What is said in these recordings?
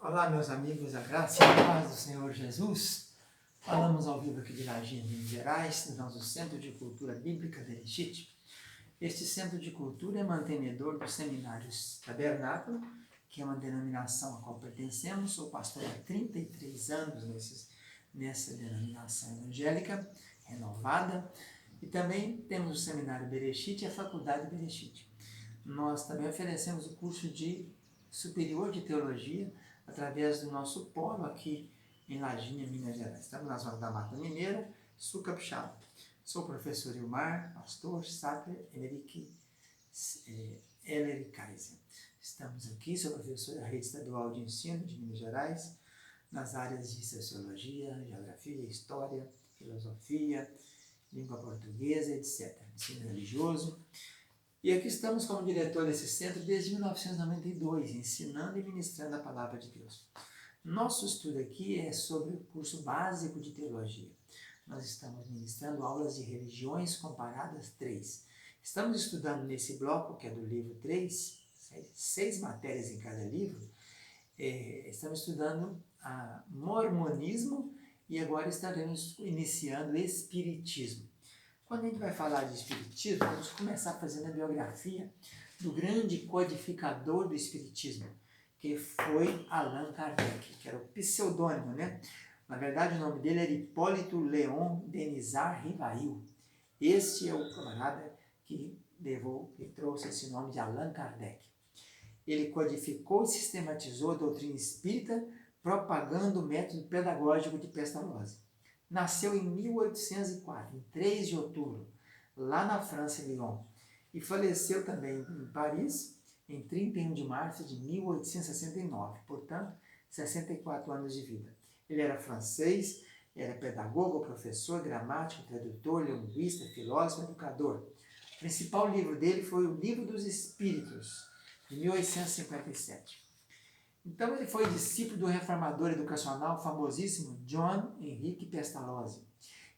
Olá, meus amigos, a graça e a paz do Senhor Jesus. Falamos ao vivo aqui de Varginha, Minas Gerais, do nosso Centro de Cultura Bíblica Bereshit. Este Centro de Cultura é mantenedor dos Seminários Tabernáculo, que é uma denominação a qual pertencemos. Sou pastor há 33 anos nessa denominação evangélica renovada. E também temos o Seminário Bereshit e a Faculdade Bereshit. Nós também oferecemos o curso de Superior de Teologia através do nosso polo aqui em Varginha, Minas Gerais. Estamos na zona da Mata Mineira, sul capixaba. Sou o professor Ilmar, pastor Saper Ellery Kaiser. Estamos aqui, sou professor da Rede Estadual de Ensino de Minas Gerais, nas áreas de Sociologia, Geografia, História, Filosofia, Língua Portuguesa, etc. Ensino religioso. E aqui estamos como diretor desse centro desde 1992, ensinando e ministrando a Palavra de Deus. Nosso estudo aqui é sobre o curso básico de Teologia. Nós estamos ministrando aulas de Religiões Comparadas 3. Estamos estudando nesse bloco, que é do livro 3, 6 matérias em cada livro. Estamos estudando Mormonismo e agora estaremos iniciando Espiritismo. Quando a gente vai falar de Espiritismo, vamos começar fazendo a biografia do grande codificador do Espiritismo, que foi Allan Kardec, que era o pseudônimo, né? Na verdade, o nome dele era Hipólito Léon Denisard Rivail. Este é o camarada que trouxe esse nome de Allan Kardec. Ele codificou e sistematizou a doutrina espírita, propagando o método pedagógico de Pestalozzi. Nasceu em 1804, em 3 de outubro, lá na França, em Lyon, e faleceu também em Paris, em 31 de março de 1869, portanto, 64 anos de vida. Ele era francês, era pedagogo, professor, gramático, tradutor, linguista, filósofo, educador. O principal livro dele foi o Livro dos Espíritos, de 1857. Então ele foi discípulo do reformador educacional famosíssimo John Henrique Pestalozzi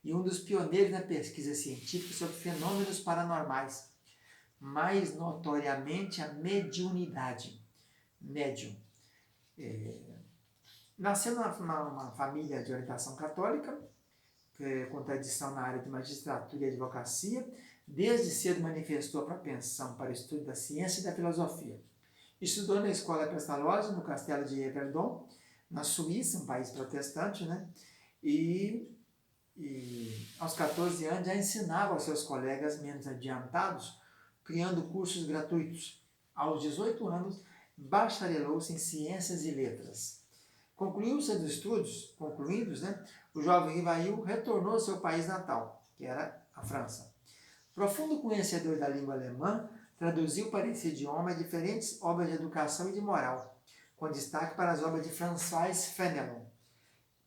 e um dos pioneiros na pesquisa científica sobre fenômenos paranormais, mais notoriamente a mediunidade. Médium. Nasceu numa família de orientação católica, com tradição na área de magistratura e advocacia. Desde cedo manifestou a propensão para o estudo da ciência e da filosofia. Estudou na escola Pestalozzi, no castelo de Yverdon, na Suíça, um país protestante, né? E aos 14 anos já ensinava aos seus colegas menos adiantados, criando cursos gratuitos. Aos 18 anos, bacharelou-se em Ciências e Letras. Concluindo seus estudos, o jovem Rivail retornou ao seu país natal, que era a França. Profundo conhecedor da língua alemã, traduziu para esse idioma diferentes obras de educação e de moral, com destaque para as obras de François Fenelon,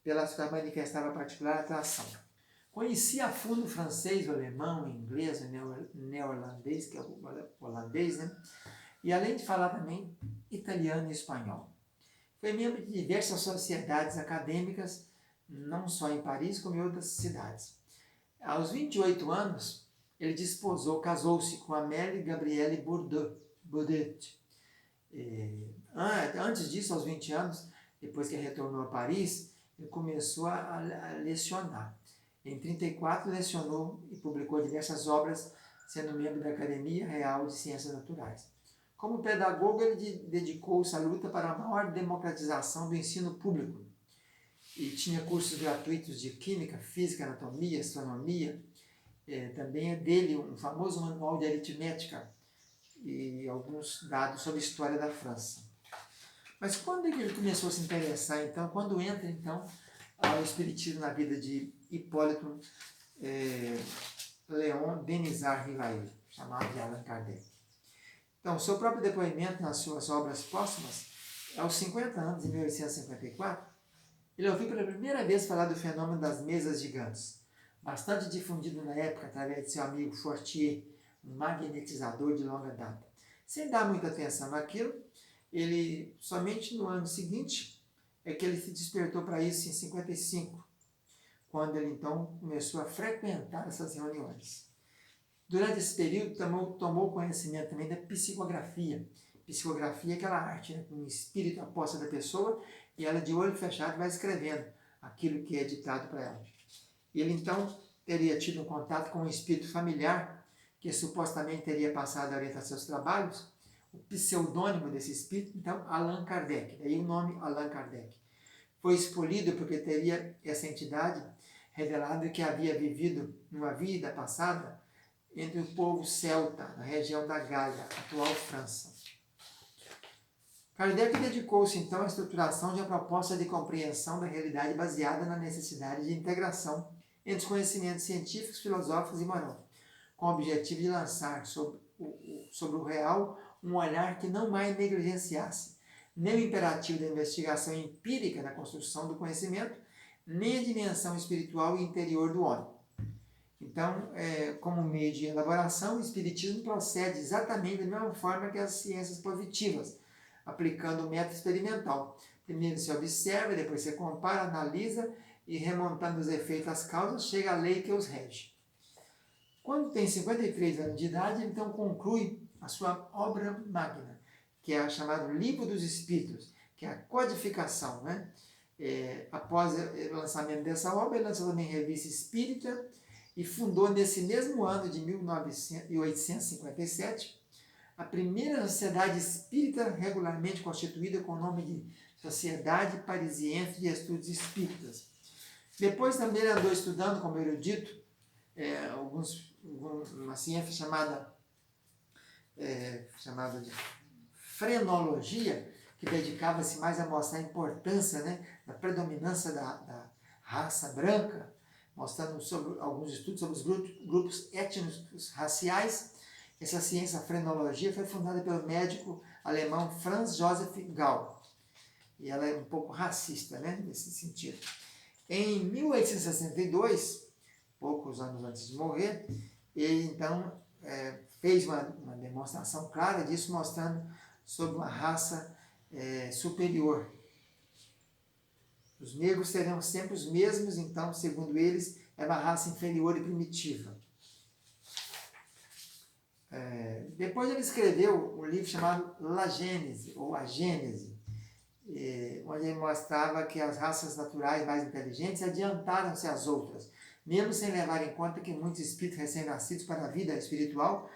pelas quais manifestava particular atração. Conhecia a fundo o francês, o alemão, o inglês, o neerlandês, que é o holandês, né? E além de falar também italiano e espanhol. Foi membro de diversas sociedades acadêmicas, não só em Paris, como em outras cidades. Aos 28 anos, ele casou-se com Amélie Gabrielle Baudet. Antes disso, aos 20 anos, depois que ele retornou a Paris, ele começou a lecionar. Em 34, lecionou e publicou diversas obras, sendo membro da Academia Real de Ciências Naturais. Como pedagogo, ele dedicou-se à luta para a maior democratização do ensino público. E tinha cursos gratuitos de Química, Física, Anatomia, Astronomia. Também é dele um famoso manual de aritmética e alguns dados sobre a história da França. Mas quando ele começou a se interessar, então, quando entra, então, o Espiritismo na vida de Hipólito Léon Denisard Rivail, chamado de Allan Kardec. Então, seu próprio depoimento nas suas obras póstumas, aos 50 anos, em 1854, ele ouviu pela primeira vez falar do fenômeno das mesas gigantes, bastante difundido na época através de seu amigo Fortier, um magnetizador de longa data. Sem dar muita atenção naquilo, ele, somente no ano seguinte, é que ele se despertou para isso em 55, quando ele então começou a frequentar essas reuniões. Durante esse período, tomou conhecimento também da psicografia, Psicografia é aquela arte, né, com o espírito à posse da pessoa, e ela de olho fechado vai escrevendo aquilo que é ditado para ela. Ele então teria tido um contato com um espírito familiar, que supostamente teria passado a orientar seus trabalhos, o pseudônimo desse espírito, então, Allan Kardec, daí o nome Allan Kardec. Foi escolhido porque teria essa entidade revelado que havia vivido numa vida passada entre o povo celta, na região da Gália, atual França. Kardec dedicou-se então à estruturação de uma proposta de compreensão da realidade baseada na necessidade de integração entre os conhecimentos científicos, filosóficos e moral, com o objetivo de lançar sobre o real um olhar que não mais negligenciasse nem o imperativo da investigação empírica na construção do conhecimento, nem a dimensão espiritual e interior do homem. Então, como meio de elaboração, o Espiritismo procede exatamente da mesma forma que as ciências positivas, aplicando o método experimental. Primeiro se observa, depois se compara, analisa e, remontando os efeitos às causas, chega à lei que os rege. Quando tem 53 anos de idade, então conclui a sua obra magna, que é a chamada Livro dos Espíritos, que é a codificação, né? Após o lançamento dessa obra, ele lançou também a Revista Espírita e fundou nesse mesmo ano de 1857 a primeira sociedade espírita regularmente constituída com o nome de Sociedade Parisiense de Estudos Espíritas. Depois também ele andou estudando como erudito uma ciência chamada de frenologia, que dedicava-se mais a mostrar a importância, né, da predominância da raça branca, mostrando alguns estudos sobre os grupos étnicos raciais. Essa ciência, a frenologia, foi fundada pelo médico alemão Franz Joseph Gall. E ela é um pouco racista, né, nesse sentido. Em 1862, poucos anos antes de morrer, ele então fez uma demonstração clara disso, mostrando sobre uma raça superior. Os negros serão sempre os mesmos, então, segundo eles, é uma raça inferior e primitiva. Depois ele escreveu um livro chamado La Gênese, ou A Gênese, onde ele mostrava que as raças naturais mais inteligentes adiantaram-se às outras, mesmo sem levar em conta que muitos espíritos recém-nascidos para a vida espiritual,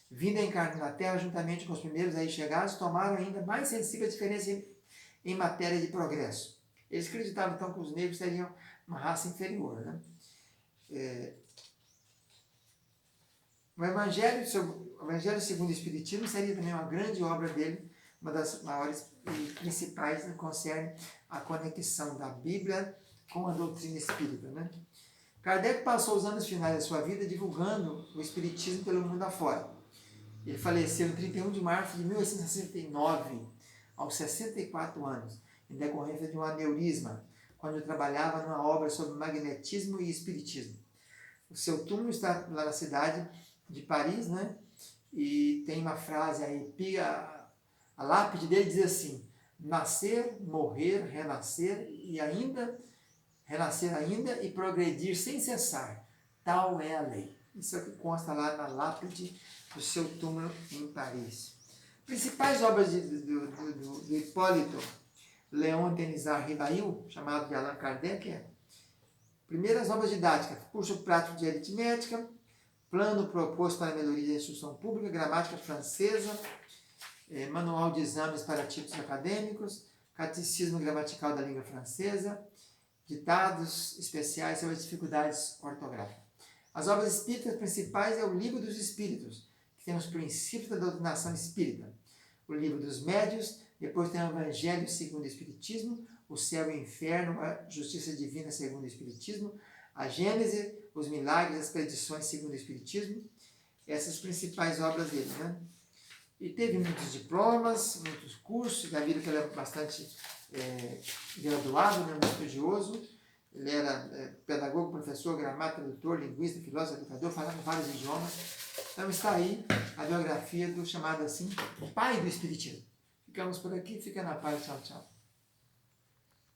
vindo a encarnar na Terra juntamente com os primeiros aí chegados, tomaram ainda mais sensível a diferença em matéria de progresso. Eles acreditavam então que os negros seriam uma raça inferior, né? O Evangelho segundo o Espiritismo seria também uma grande obra dele, uma das maiores e principais, que concerne a conexão da Bíblia com a doutrina espírita, né? Kardec passou os anos finais da sua vida divulgando o Espiritismo pelo mundo afora. Ele faleceu em 31 de março de 1869, aos 64 anos, em decorrência de um aneurisma, quando trabalhava numa obra sobre magnetismo e espiritismo. O seu túmulo está lá na cidade de Paris, né? E tem uma frase aí, a lápide dele diz assim: nascer, morrer, renascer ainda e progredir sem cessar, tal é a lei. Isso é o que consta lá na lápide do seu túmulo em Paris. Principais obras do Hipólito Léon Denisard Rivail, chamado de Allan Kardec, primeiras obras didáticas: curso prático de aritmética, plano proposto para a melhoria da instrução pública, gramática francesa, manual de exames para títulos acadêmicos, catecismo gramatical da língua francesa, ditados especiais sobre as dificuldades ortográficas. As obras espíritas principais é o Livro dos Espíritos, que tem os princípios da doutrinação espírita. O Livro dos Médios, depois tem o Evangelho segundo o Espiritismo, o Céu e o Inferno, a Justiça Divina segundo o Espiritismo, a Gênese, os Milagres, as Predições segundo o Espiritismo. Essas principais obras dele, né? E teve muitos diplomas, muitos cursos, já viram que ele é bastante graduado, né, muito estudioso. Ele era pedagogo, professor, gramático, tradutor, linguista, filósofo, educador, falava vários idiomas. Então está aí a biografia do chamado assim, pai do Espiritismo. Ficamos por aqui, fica na paz, tchau, tchau.